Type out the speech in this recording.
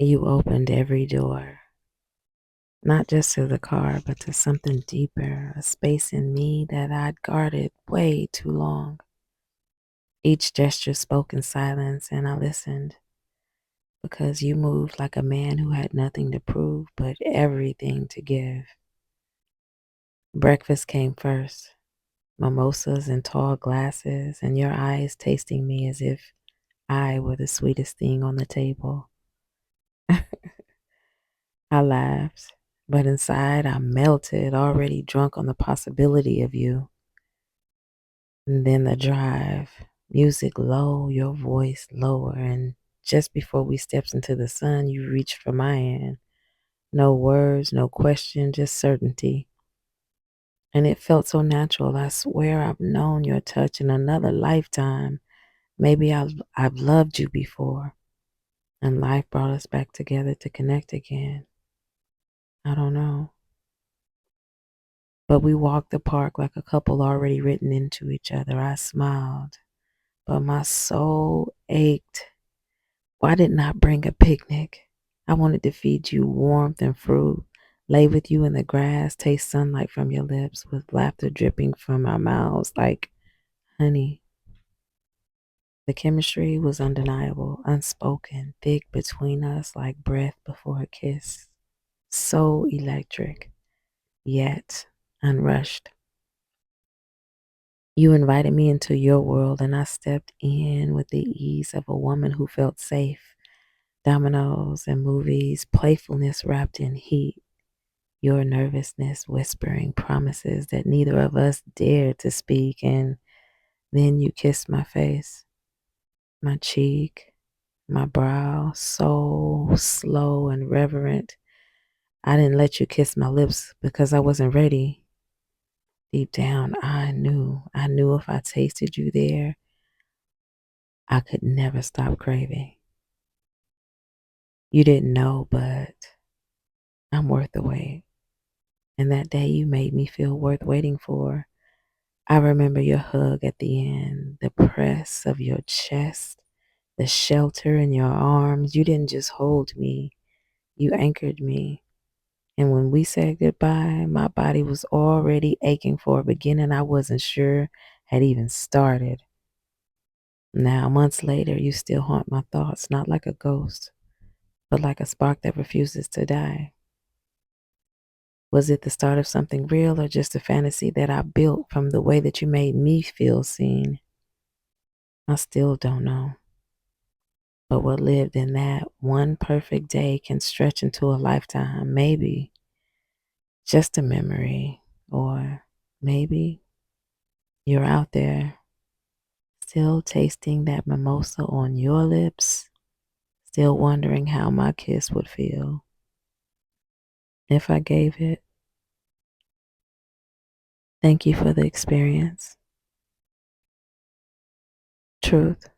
You opened every door, not just to the car, but to something deeper, a space in me that I'd guarded way too long. Each gesture spoke in silence, and I listened because you moved like a man who had nothing to prove but everything to give. Breakfast came first, mimosas in tall glasses, and your eyes tasting me as if I were the sweetest thing on the table. I laughed, but inside I melted, already drunk on the possibility of you. And then the drive, music low, your voice lower, and just before we stepped into the sun, you reached for my hand. No words, no question, just certainty. And it felt so natural. I swear I've known your touch in another lifetime. Maybe I've loved you before, and life brought us back together to connect again. I don't know. But we walked the park like a couple already written into each other. I smiled, but my soul ached. Why didn't I bring a picnic? I wanted to feed you warmth and fruit, lay with you in the grass, taste sunlight from your lips, with laughter dripping from our mouths like honey. The chemistry was undeniable, unspoken, thick between us like breath before a kiss. So electric, yet unrushed. You invited me into your world, and I stepped in with the ease of a woman who felt safe. Dominoes and movies, playfulness wrapped in heat, your nervousness whispering promises that neither of us dared to speak, and then you kissed my face, my cheek, my brow, so slow and reverent. I didn't let you kiss my lips because I wasn't ready. Deep down, I knew if I tasted you there, I could never stop craving. You didn't know, but I'm worth the wait. And that day you made me feel worth waiting for. I remember your hug at the end, the press of your chest, the shelter in your arms. You didn't just hold me, you anchored me. And when we said goodbye, my body was already aching for a beginning I wasn't sure had even started. Now, months later, you still haunt my thoughts, not like a ghost, but like a spark that refuses to die. Was it the start of something real or just a fantasy that I built from the way that you made me feel seen? I still don't know. But what lived in that one perfect day can stretch into a lifetime, maybe just a memory, or maybe you're out there still tasting that mimosa on your lips, still wondering how my kiss would feel if I gave it. Thank you for the experience. Truth.